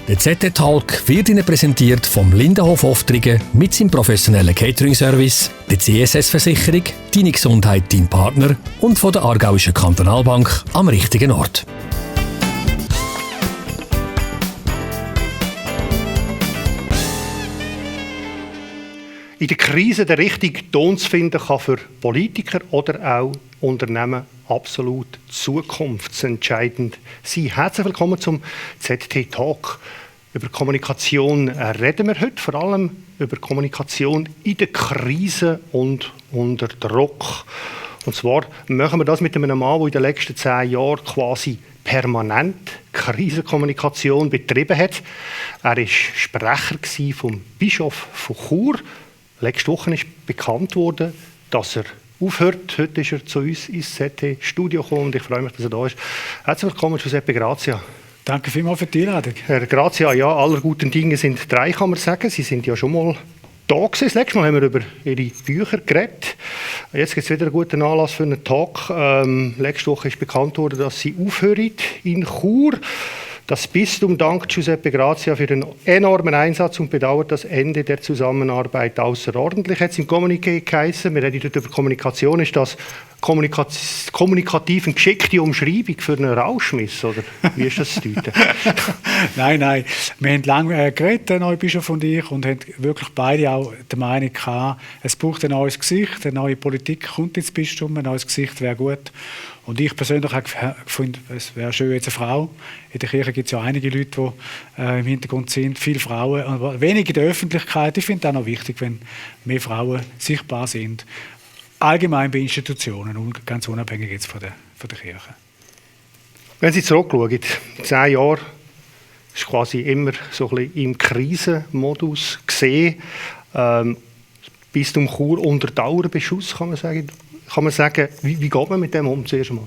Der ZT-Talk wird Ihnen präsentiert vom Lindenhof Oftringen mit seinem professionellen Catering-Service, der CSS-Versicherung, Deine Gesundheit, dein Partner und von der Aargauischen Kantonalbank am richtigen Ort. In der Krise den richtigen Ton zu finden, kann für Politiker oder auch Unternehmen absolut zukunftsentscheidend sein. Herzlich willkommen zum ZT-Talk. Über Kommunikation reden wir heute, vor allem über Kommunikation in der Krise und unter Druck. Und zwar machen wir das mit einem Mann, der in den letzten 10 Jahren quasi permanent Krisenkommunikation betrieben hat. Er war Sprecher vom Bischof von Chur. Letzte Woche ist bekannt worden, dass er aufhört. Heute ist er zu uns ins ZT-Studio gekommen und ich freue mich, dass er da ist. Herzlich willkommen, Giuseppe Grazia. Danke vielmals für die Einladung. Herr Grazia, ja, aller guten Dinge sind 3, kann man sagen. Sie sind ja schon mal da gewesen. Das letzte Mal haben wir über Ihre Bücher geredet. Jetzt gibt es wieder einen guten Anlass für einen Talk. Letzte Woche ist bekannt worden, dass Sie aufhören in Chur. Das Bistum dankt Giuseppe Grazia für den enormen Einsatz und bedauert das Ende der Zusammenarbeit außerordentlich. Jetzt im Kommuniqué geheißen, wir reden dort über Kommunikation, ist das kommunikativ eine geschickte Umschreibung für einen Rauschmiss, oder wie ist das zu deuten? Nein. Wir haben lange geredet, der neue Bischof und ich, und haben wirklich beide auch die Meinung gehabt, es braucht ein neues Gesicht, eine neue Politik kommt ins Bistum, ein neues Gesicht wäre gut. Und ich persönlich habe gefunden, es wäre schön, jetzt eine Frau. In der Kirche gibt es ja einige Leute, die im Hintergrund sind, viele Frauen, aber wenig in der Öffentlichkeit. Ich finde es auch noch wichtig, wenn mehr Frauen sichtbar sind. Allgemein bei Institutionen und ganz unabhängig jetzt von der Kirche. Wenn Sie zurückschauen, 10 Jahre ist quasi immer so ein bisschen im Krisenmodus gesehen. Bistum Chur unter Dauerbeschuss, kann man sagen. Wie geht man mit dem um zuerst einmal?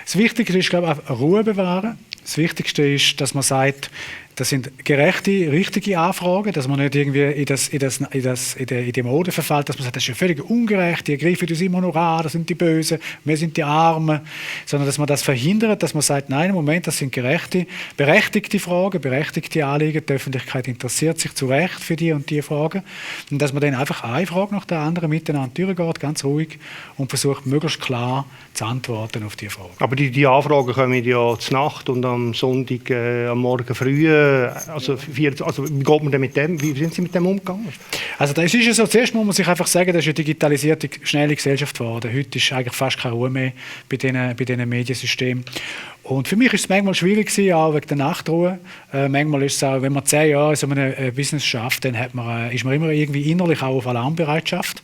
Das Wichtigste ist, glaube ich, Ruhe bewahren. Das Wichtigste ist, dass man sagt, das sind gerechte, richtige Anfragen, dass man nicht irgendwie in die Mode verfällt, dass man sagt, das ist ja völlig ungerecht, die greifen uns immer noch an, das sind die Bösen, wir sind die Armen, sondern dass man das verhindert, dass man sagt, nein, im Moment, das sind gerechte, berechtigte Fragen, berechtigte Anliegen, die Öffentlichkeit interessiert sich zu Recht für die und die Fragen und dass man dann einfach eine Frage nach der anderen miteinander durchgeht, ganz ruhig und versucht, möglichst klar zu antworten auf die Fragen. Aber die Anfragen kommen ja zur Nacht und am Sonntag, am Morgen früh. Also wie geht man denn mit dem? Wie sind Sie mit dem umgegangen? Also das ist ja so, zuerst muss man sich einfach sagen, das ist eine digitalisierte, schnelle Gesellschaft geworden. Heute ist eigentlich fast keine Ruhe mehr bei diesen Mediensystemen. Und für mich ist es manchmal schwierig gewesen, auch wegen der Nachtruhe. Manchmal ist es auch, wenn man 10 Jahre in so einem Business schafft, dann ist man immer irgendwie innerlich auch auf Alarmbereitschaft.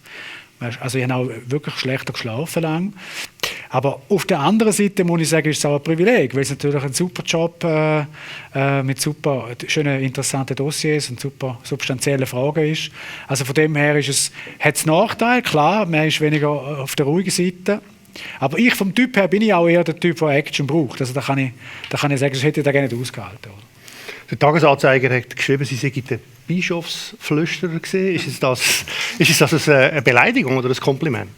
Also ich habe auch wirklich schlechter geschlafen lang. Aber auf der anderen Seite muss ich sagen, ist es auch ein Privileg, weil es natürlich ein super Job mit super schönen, interessanten Dossiers und super substanziellen Fragen ist. Also von dem her hat es Nachteile, klar, man ist weniger auf der ruhigen Seite. Aber ich vom Typ her bin ich auch eher der Typ, der Action braucht. Also da kann ich sagen, das hätte ich da gerne nicht ausgehalten. Oder? Der Tagesanzeiger hat geschrieben, Sie seien der Bischofsflüsterer gewesen. Ist das eine Beleidigung oder ein Kompliment?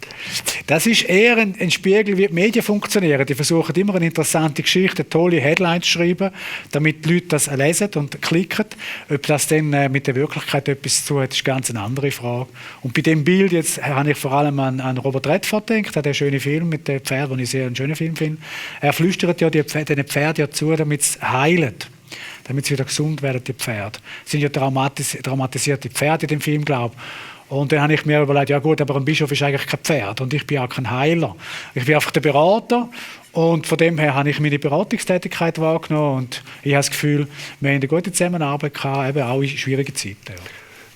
Das ist eher ein Spiegel, wie die Medien funktionieren. Die versuchen immer eine interessante Geschichte, tolle Headlines zu schreiben, damit die Leute das lesen und klicken. Ob das dann mit der Wirklichkeit etwas zu tun hat, ist ganz eine andere Frage. Und bei dem Bild jetzt habe ich vor allem an Robert Redford gedacht, an den schönen Film mit den Pferden, den ich sehr einen schönen Film finde. Er flüstert ja den Pferden ja zu, damit sie heilen. Damit sie wieder gesund werden, die Pferde. Es sind ja traumatisierte Pferde in dem Film, glaube ich. Und dann habe ich mir überlegt, ja gut, aber ein Bischof ist eigentlich kein Pferd und ich bin auch kein Heiler. Ich bin einfach der Berater und von dem her habe ich meine Beratungstätigkeit wahrgenommen und ich habe das Gefühl, wir haben eine gute Zusammenarbeit gehabt, eben auch in schwierigen Zeiten.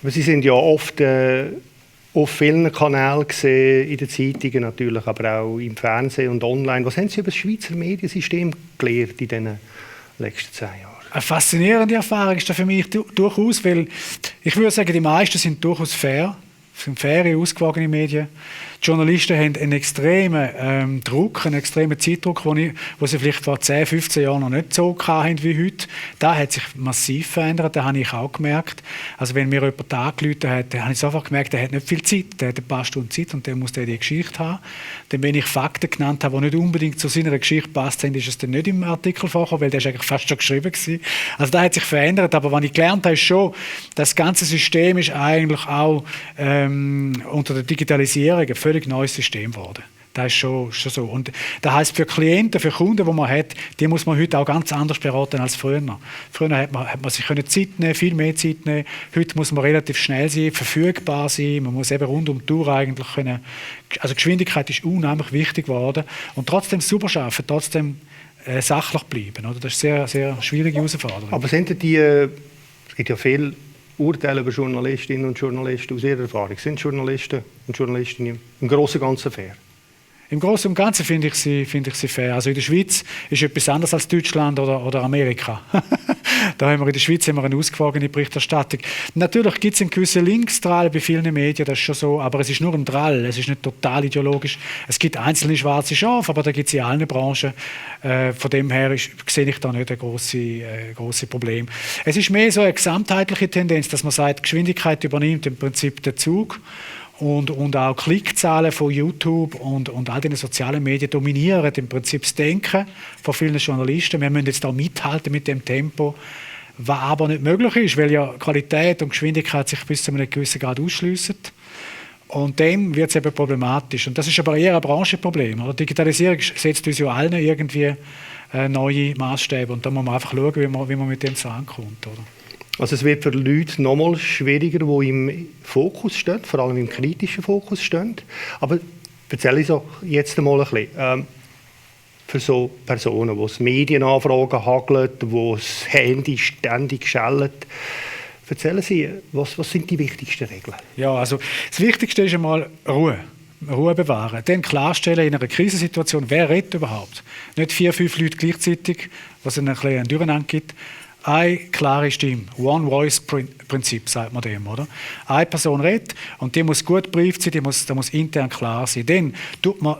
Ja. Sie sind ja oft auf vielen Kanälen gesehen, in den Zeitungen natürlich, aber auch im Fernsehen und online. Was haben Sie über das Schweizer Mediensystem gelernt in diesen letzten 10 Jahren? Eine faszinierende Erfahrung ist das für mich durchaus, weil ich würde sagen, die meisten sind durchaus fair Es sind faire, ausgewogene Medien. Die Journalisten haben einen extremen Druck, einen extremen Zeitdruck, wo sie vielleicht vor 10, 15 Jahren noch nicht so hatten wie heute. Das hat sich massiv verändert, das habe ich auch gemerkt. Also wenn mir jemand angerufen hat, dann habe ich sofort gemerkt, der hat nicht viel Zeit, der hat ein paar Stunden Zeit und dann muss der die Geschichte haben. Dann, wenn ich Fakten genannt habe, die nicht unbedingt zu seiner Geschichte passt, dann ist es dann nicht im Artikel vorgekommen, weil der ist eigentlich fast schon geschrieben gewesen. Also das hat sich verändert, aber was ich gelernt habe, ist schon, das ganze System ist eigentlich auch unter der Digitalisierung ein völlig neues System geworden. Das ist schon so. Und das heisst, für Klienten, für Kunden, die man hat, die muss man heute auch ganz anders beraten als früher. Früher hat man sich Zeit nehmen, viel mehr Zeit nehmen. Heute muss man relativ schnell sein, verfügbar sein. Man muss eben rund um die Uhr eigentlich können. Also Geschwindigkeit ist unheimlich wichtig geworden. Und trotzdem super arbeiten, trotzdem sachlich bleiben. Oder? Das ist eine sehr, sehr schwierige Herausforderung. Aber sind es gibt ja viele Urteile über Journalistinnen und Journalisten aus Ihrer Erfahrung. Sind Journalisten und Journalistinnen im Großen und Ganzen fair? Im Großen und Ganzen finde ich sie fair. Also in der Schweiz ist etwas anderes als Deutschland oder Amerika. Da haben wir in der Schweiz eine ausgewogene Berichterstattung. Natürlich gibt es einen gewissen Linksdrall bei vielen Medien, das ist schon so, aber es ist nur ein Drall, es ist nicht total ideologisch. Es gibt einzelne schwarze Schafe, aber da gibt es in allen Branchen. Von dem her sehe ich da nicht ein grosses Problem. Es ist mehr so eine gesamtheitliche Tendenz, dass man sagt, Geschwindigkeit übernimmt im Prinzip den Zug. Und auch Klickzahlen von YouTube und all den sozialen Medien dominieren im Prinzip das Denken von vielen Journalisten. Wir müssen jetzt auch mithalten mit dem Tempo, was aber nicht möglich ist, weil ja Qualität und Geschwindigkeit sich bis zu einem gewissen Grad ausschliessen. Und dem wird es eben problematisch. Und das ist aber eher ein Branchenproblem. Oder? Digitalisierung setzt uns ja allen irgendwie neue Maßstäbe. Und da muss man einfach schauen, wie man mit dem so ankommt. Oder? Also es wird für Leute noch mal schwieriger, die im Fokus stehen, vor allem im kritischen Fokus stehen. Aber erzähle ich doch jetzt einmal ein bisschen. Für so Personen, die es Medienanfragen hageln, die das Handy ständig schellen. Erzählen Sie, was sind die wichtigsten Regeln? Ja, also das Wichtigste ist einmal Ruhe bewahren. Dann klarstellen in einer Krisensituation, wer redet überhaupt. Nicht 4, 5 Leute gleichzeitig, was einen kleinen Durcheinander gibt. Eine klare Stimme, One-Voice-Prinzip, sagt man dem, oder? Eine Person redet und die muss gut gebrieft sein, da muss intern klar sein. Dann tut man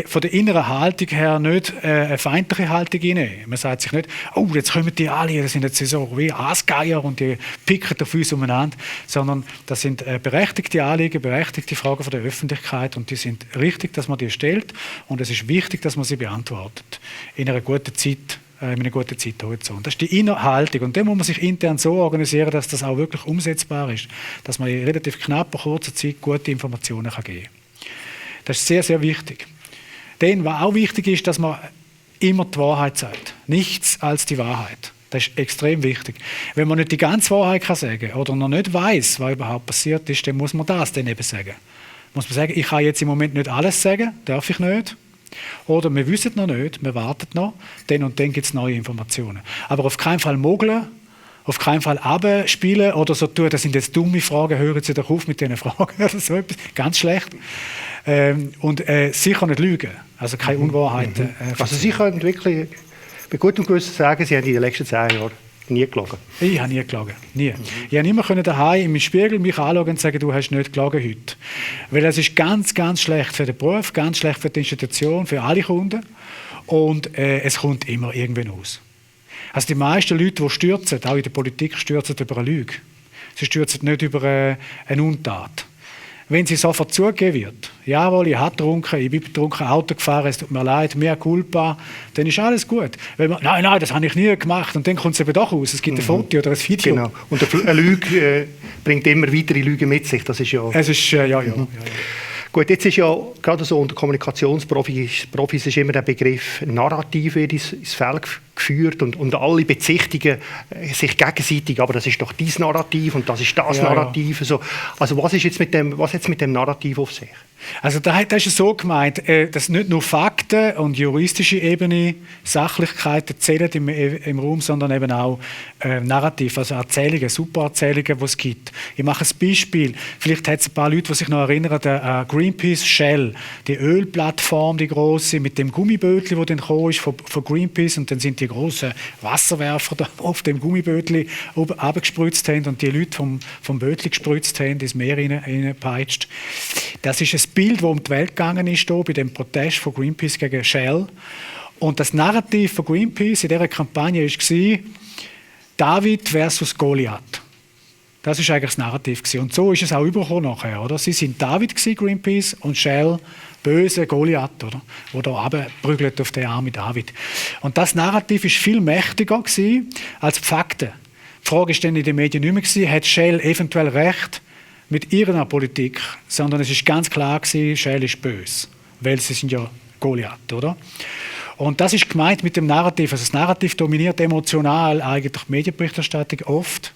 von der inneren Haltung her nicht eine feindliche Haltung einnehmen. Man sagt sich nicht, oh, jetzt kommen die alle, das sind jetzt so wie Aasgeier und die picken auf uns umeinander, sondern das sind berechtigte Anliegen, berechtigte Fragen von der Öffentlichkeit und die sind richtig, dass man die stellt und es ist wichtig, dass man sie beantwortet. In einer guten Zeit. In einem guten Zeithorizont. Das ist die Innerhaltung. Und dann muss man sich intern so organisieren, dass das auch wirklich umsetzbar ist. Dass man in relativ knapper, kurzer Zeit gute Informationen geben kann. Das ist sehr, sehr wichtig. Denn was auch wichtig ist, dass man immer die Wahrheit sagt. Nichts als die Wahrheit. Das ist extrem wichtig. Wenn man nicht die ganze Wahrheit kann sagen oder noch nicht weiß, was überhaupt passiert ist, dann muss man das dann eben sagen. Muss man sagen, ich kann jetzt im Moment nicht alles sagen, darf ich nicht. Oder wir wissen noch nicht, wir warten noch, dann und dann gibt es neue Informationen. Aber auf keinen Fall mogeln, auf keinen Fall abspielen oder so tun, das sind jetzt dumme Fragen, hören Sie doch auf mit diesen Fragen oder so etwas, ganz schlecht. Und sicher nicht lügen, also keine Unwahrheiten. Also Sie können wirklich bei gutem Gewissen sagen, Sie haben in den letzten 10 Jahren nie gelogen? Ich habe nie gelogen. Nie. Ich konnte immer daheim im Spiegel mich anschauen und sagen, du hast nicht gelogen heute. Weil das ist ganz, ganz schlecht für den Beruf, ganz schlecht für die Institution, für alle Kunden. Und es kommt immer irgendwann aus. Also die meisten Leute, die stürzen, auch in der Politik, stürzen über eine Lüge. Sie stürzen nicht über eine Untat. Wenn sie sofort zugegeben wird, jawohl, ich habe getrunken, ich bin betrunken, Auto gefahren, es tut mir leid, mehr Culpa, dann ist alles gut. Wenn man, nein, das habe ich nie gemacht und dann kommt es eben doch aus, es gibt ein Foto oder ein Video. Genau, und eine Lüge bringt immer weitere Lügen mit sich, das ist ja... Es ist, ja. Gut, jetzt ist ja gerade so unter Kommunikationsprofis ist immer der Begriff Narrativ ins Feld geführt und alle bezichtigen sich gegenseitig, aber das ist doch dein Narrativ und das ist das Narrativ. Ja. Also was hat es mit dem Narrativ auf sich? Also da ist es so gemeint, dass nicht nur Fakten und juristische Ebene, Sachlichkeiten zählen im Raum, sondern eben auch Narrativ, also Erzählungen, Supererzählungen, die es gibt. Ich mache ein Beispiel. Vielleicht hat es ein paar Leute, die sich noch erinnern an Greenpeace Shell, die Ölplattform, die grosse, mit dem Gummibötchen, das dann gekommen ist von Greenpeace und dann sind die die grossen Wasserwerfer da auf dem Gummibötli runtergespritzt haben und die Leute vom Bötli gespritzt haben, ins Meer reingepeitscht. Das ist ein Bild, das um die Welt gegangen ist, hier, bei dem Protest von Greenpeace gegen Shell. Und das Narrativ von Greenpeace in dieser Kampagne war David versus Goliath. Das war eigentlich das Narrativ. Und so ist es auch übergekommen nachher. Oder? Sie waren David, Greenpeace, und Shell, böse Goliath, oder? Der da runterprügelt auf den armen David. Und das Narrativ war viel mächtiger als die Fakten. Die Frage war dann in den Medien nicht mehr, hat Shell eventuell recht mit ihrer Politik, sondern es war ganz klar, Shell ist böse, weil sie sind ja Goliath, oder? Und das ist gemeint mit dem Narrativ. Also das Narrativ dominiert emotional eigentlich die Medienberichterstattung oft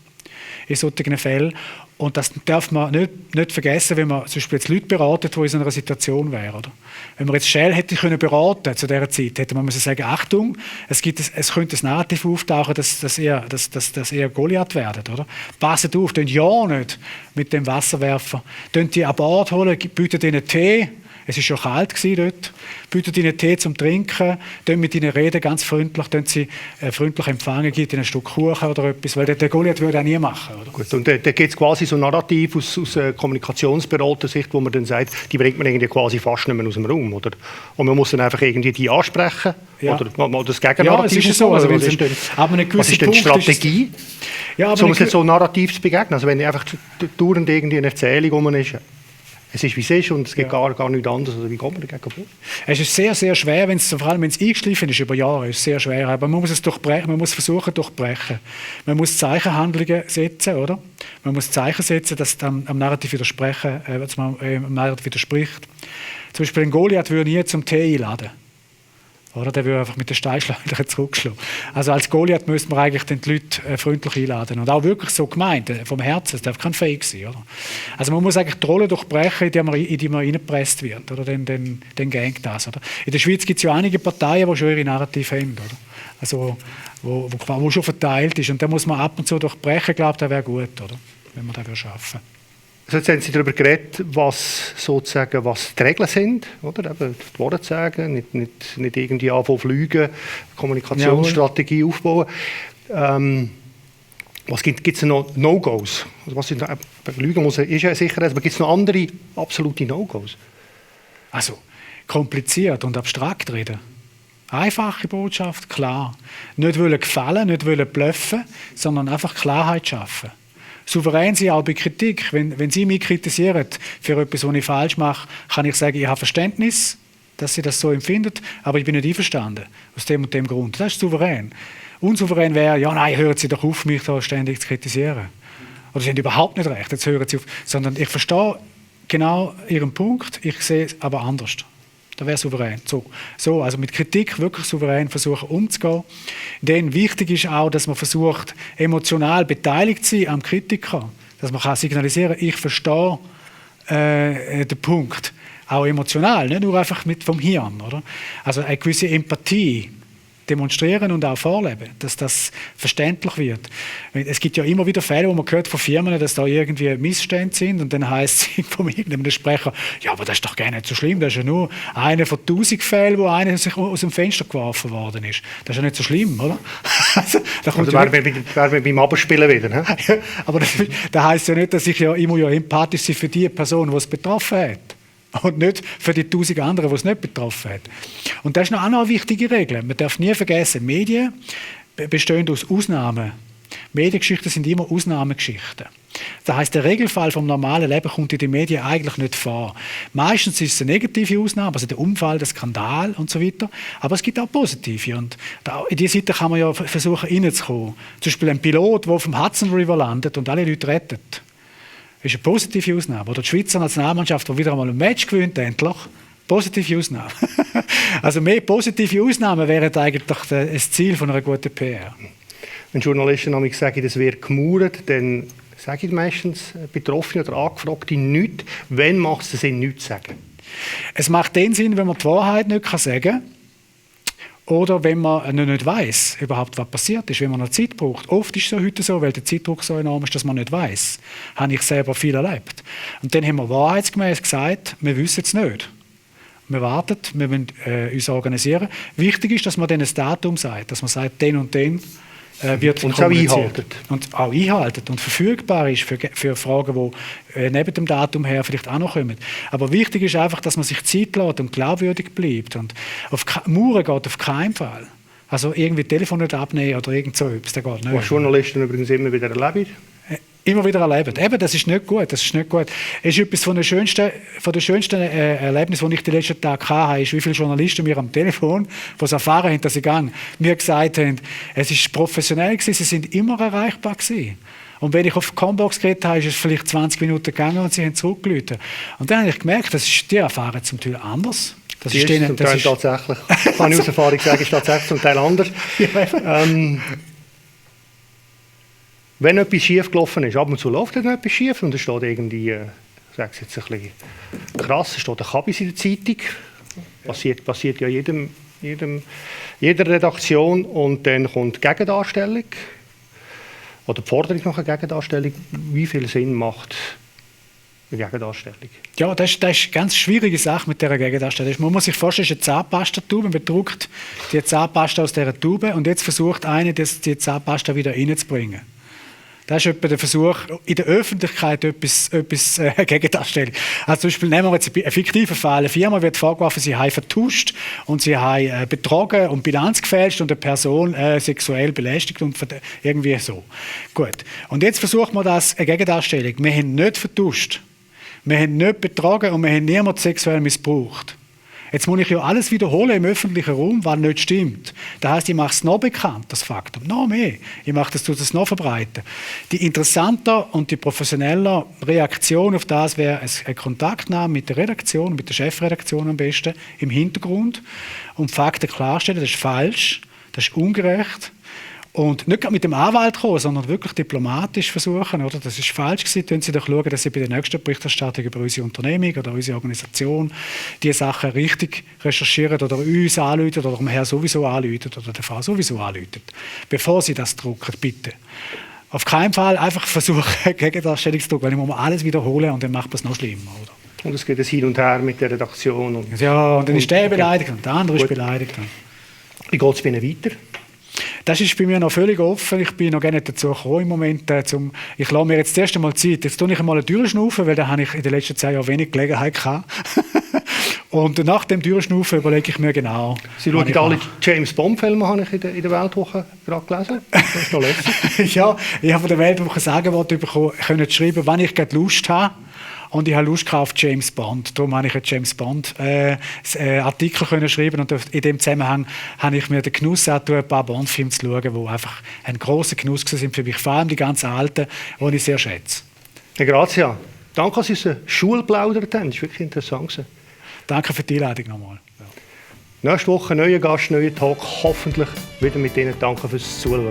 in solchen Fällen. Und das darf man nicht vergessen, wenn man zum Beispiel jetzt Leute beratet, die in so einer Situation wären. Oder? Wenn man jetzt Shell hätte können beraten zu dieser Zeit, hätte man müssen sagen, Achtung, es könnte ein Narrativ auftauchen, dass eher Goliath werden. Oder? Passet auf, tun ja nicht mit dem Wasserwerfer. Tun die an Bord holen, bieten ihnen Tee. Es war schon kalt dort. Bietet ihnen Tee zum Trinken, mit ihnen reden, ganz freundlich, sie freundlich empfangen, gibt ihnen ein Stück Kuchen oder etwas, weil der Goliath würde auch nie machen. Oder? Gut, und da gibt es quasi so ein Narrativ aus Kommunikationsberater-Sicht, wo man dann sagt, die bringt man irgendwie quasi fast nicht mehr aus dem Raum, oder? Und man muss dann einfach irgendwie die ansprechen, oder das Gegennarrativ. Ja, es ist so. Also, was ist denn die Strategie, um so ein Narrativ zu begegnen? Also wenn einfach dauernd irgendwie eine Erzählung rum ist, es ist, wie es ist und es gibt gar nichts anderes. Also wie kommt man dagegen vor? Es ist sehr, sehr schwer, vor allem wenn es eingeschliffen ist über Jahre, ist es sehr schwer. Aber man muss es durchbrechen, man muss versuchen durchbrechen. Man muss Zeichenhandlungen setzen, oder? Man muss Zeichen setzen, dass es am Narrativ widerspricht. Zum Beispiel ein Goliath würde nie zum Tee einladen. Oder? Der würde einfach mit den Steinschleudern zurückschlagen. Also als Goliath müsste man eigentlich die Leute freundlich einladen. Und auch wirklich so gemeint, vom Herzen. Es darf kein Fake sein. Oder? Also man muss eigentlich die Rolle durchbrechen, in die man reingepresst wird. Oder? Dann geht das. Oder? In der Schweiz gibt es ja einige Parteien, die schon ihre Narrative haben. Oder? Also, wo schon verteilt ist. Und da muss man ab und zu durchbrechen. Ich glaube, das wäre gut, oder? Wenn man das schaffen würde. Also jetzt haben Sie darüber geredet, was die Regeln sind, oder? Eben die Worte sagen, nicht irgendwie anfangen fliegen, Kommunikationsstrategie aufbauen. Was gibt es noch No-Gos? Also was sind Lügen muss ist ja sicher, aber gibt es noch andere absolute No-Gos? Also kompliziert und abstrakt reden. Einfache Botschaft, klar. Nicht wollen gefallen, nicht wollen bluffen, sondern einfach Klarheit schaffen. Souverän sein auch bei Kritik. Wenn Sie mich kritisieren für etwas, was ich falsch mache, kann ich sagen, ich habe Verständnis, dass Sie das so empfinden, aber ich bin nicht einverstanden. Aus dem und dem Grund. Das ist souverän. Unsouverän wäre, ja nein, hören Sie doch auf, mich da ständig zu kritisieren. Oder Sie haben überhaupt nicht recht, jetzt hören Sie auf. Sondern ich verstehe genau Ihren Punkt, ich sehe es aber anders. Das wäre souverän. So, also mit Kritik wirklich souverän versuchen umzugehen. Denn wichtig ist auch, dass man versucht, emotional beteiligt zu sein am Kritiker. Dass man signalisieren kann, ich verstehe den Punkt. Auch emotional, nicht nur einfach vom Hirn. Oder? Also eine gewisse Empathie demonstrieren und auch vorleben, dass das verständlich wird. Es gibt ja immer wieder Fälle, wo man hört von Firmen, dass da irgendwie Missstände sind und dann heisst es von irgendeinem Sprecher, ja, aber das ist doch gar nicht so schlimm, das ist ja nur einer von 1000 Fällen, wo einer sich aus dem Fenster geworfen worden ist. Das ist ja nicht so schlimm, oder? Also wären wir beim Abspielen wieder. Ne? Aber das heisst ja nicht, dass ich ja immer empathisch bin für die Person, die es betroffen hat. Und nicht für die 1000 anderen, die es nicht betroffen hat. Und das ist auch noch eine wichtige Regel. Man darf nie vergessen, Medien bestehen aus Ausnahmen. Mediengeschichten sind immer Ausnahmegeschichten. Das heisst, der Regelfall vom normalen Leben kommt in den Medien eigentlich nicht vor. Meistens ist es eine negative Ausnahme, also der Unfall, der Skandal und so weiter. Aber es gibt auch positive. Und in diese Seite kann man ja versuchen, reinzukommen. Zum Beispiel ein Pilot, der auf dem Hudson River landet und alle Leute rettet. Das ist eine positive Ausnahme. Oder die Schweizer Nationalmannschaft, die wieder einmal ein Match gewinnt, endlich. Positive Ausnahme. Also mehr positive Ausnahmen wären eigentlich das Ziel von einer guten PR. Wenn Journalisten nämlich sagen, das wird gemauert, dann sagen meistens Betroffene oder Angefragte nichts. Wann macht es Sinn, nichts zu sagen? Es macht den Sinn, wenn man die Wahrheit nicht sagen kann. Oder wenn man nicht weiss, überhaupt was passiert ist, wenn man noch Zeit braucht. Oft ist es heute so, weil der Zeitdruck so enorm ist, dass man nicht weiss. Habe ich selber viel erlebt. Und dann haben wir wahrheitsgemäß gesagt, wir wissen es nicht. wir warten, wir müssen uns organisieren. Wichtig ist, dass man dann ein Datum sagt, dass man sagt, den und den wird und einhalten. Und auch einhalten und verfügbar ist für Fragen, die neben dem Datum her vielleicht auch noch kommen. Aber wichtig ist einfach, dass man sich Zeit lässt und glaubwürdig bleibt. Und auf Mauern geht auf keinen Fall. Also irgendwie Telefon nicht abnehmen oder irgend so etwas, das geht nicht. Was Journalisten übrigens immer wieder erleben. Immer wieder erleben. Eben, das ist nicht gut. Das ist nicht gut. Es ist etwas von den schönsten Erlebnissen, die ich die letzten Tage hatte, ist, wie viele Journalisten mir am Telefon, die es erfahren haben, dass ich gehe, mir gesagt haben, es ist professionell gewesen, sie sind immer erreichbar gewesen. Und wenn ich auf die Combox geredet habe, ist es vielleicht 20 Minuten gegangen und sie haben zurückgerufen. Und dann habe ich gemerkt, die erfahren zum Teil anders. Das ist zum Teil tatsächlich, kann ich aus Erfahrung sagen, ist tatsächlich zum Teil anders. Wenn etwas schief gelaufen ist, ab und zu läuft dann etwas schief und es steht irgendwie, ich sage es jetzt ein bisschen krass, es steht ein Kabis in der Zeitung. Passiert ja jeder Redaktion und dann kommt die Gegendarstellung oder die Forderung nach einer Gegendarstellung. Wie viel Sinn macht eine Gegendarstellung? Ja, das ist eine ganz schwierige Sache mit dieser Gegendarstellung. Man muss sich vorstellen, es ist eine Zahnpastatube, man bedruckt die Zahnpasta aus dieser Tube und jetzt versucht einer, die Zahnpasta wieder reinzubringen. Das ist etwa der Versuch, in der Öffentlichkeit etwas Gegendarstellung. Also zum Beispiel nehmen wir jetzt einen fiktiven Fall. Eine Firma wird vorgeworfen, sie haben vertuscht und sie haben betrogen und Bilanz gefälscht und eine Person sexuell belästigt und irgendwie so. Gut. Und jetzt versucht man das, eine Gegendarstellung. Wir haben nicht vertuscht, wir haben nicht betrogen und wir haben niemanden sexuell missbraucht. Jetzt muss ich ja alles wiederholen im öffentlichen Raum, was nicht stimmt. Das heisst, ich mache es noch bekannt, das Faktum, noch mehr. Ich mache das noch verbreiten. Die interessanter und die professioneller Reaktion auf das wäre eine Kontaktnahme mit der Redaktion, mit der Chefredaktion am besten, im Hintergrund und Fakten klarstellen, das ist falsch, das ist ungerecht. Und nicht mit dem Anwalt kommen, sondern wirklich diplomatisch versuchen. Oder? Das ist falsch gewesen. Können Sie doch schauen, dass Sie bei der nächsten Berichterstattung über unsere Unternehmung oder unsere Organisation diese Sachen richtig recherchieren oder uns anrufen oder dem Herrn sowieso anrufen oder der Frau sowieso anrufen. Bevor Sie das drucken, bitte. Auf keinen Fall einfach versuchen, Gegendarstellung zu drucken, weil ich muss alles wiederholen und dann macht man es noch schlimmer. Oder? Und es geht ein Hin und Her mit der Redaktion. Und ja, und dann ist der beleidigt und der andere ist beleidigt. Wie geht es bei Ihnen weiter? Das ist bei mir noch völlig offen. Ich bin noch gar nicht dazu gekommen im Moment. Ich lasse mir jetzt das erste Mal Zeit. Jetzt tue ich einmal eine Türschnaufen, weil da habe ich in den letzten 10 Jahren wenig Gelegenheit gehabt. Und nach dem Türschnaufen überlege ich mir genau. Sie schauen alle James Bond-Filme, habe ich in der Weltwoche gerade gelesen. Das ist noch lässig. Ja, ich habe von der Weltwoche ein Angebot bekommen, können schreiben, wann ich gerade Lust habe. Und ich habe Lust auf James Bond. Darum habe ich einen James Bond Artikel können schreiben. Und in dem Zusammenhang habe ich mir den Genuss angetan, ein paar Bond-Filme zu schauen, die einfach ein grosser Genuss sind für mich. Vor allem die ganz alten, die ich sehr schätze. Herr Grazia, danke, dass Sie uns eine Schule plaudert haben. Das war wirklich interessant. Danke für die Einladung nochmal. Ja. Nächste Woche neuer Gast, neuer Talk. Hoffentlich wieder mit Ihnen. Danke fürs Zuschauen.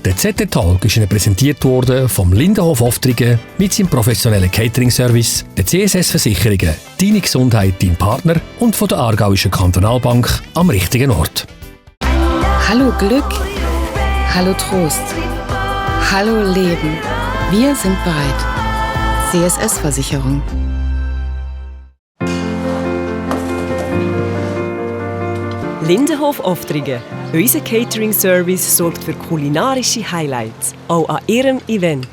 Der ZT-Talk ist Ihnen präsentiert worden vom Lindenhof Oftringen mit seinem professionellen Catering-Service, der CSS-Versicherungen, Deine Gesundheit, dein Partner und von der Aargauischen Kantonalbank am richtigen Ort. Hallo Glück, hallo Trost, hallo Leben. Wir sind bereit. CSS-Versicherung. Lindenhof Oftringen. Unser Catering-Service sorgt für kulinarische Highlights, auch an Ihrem Event.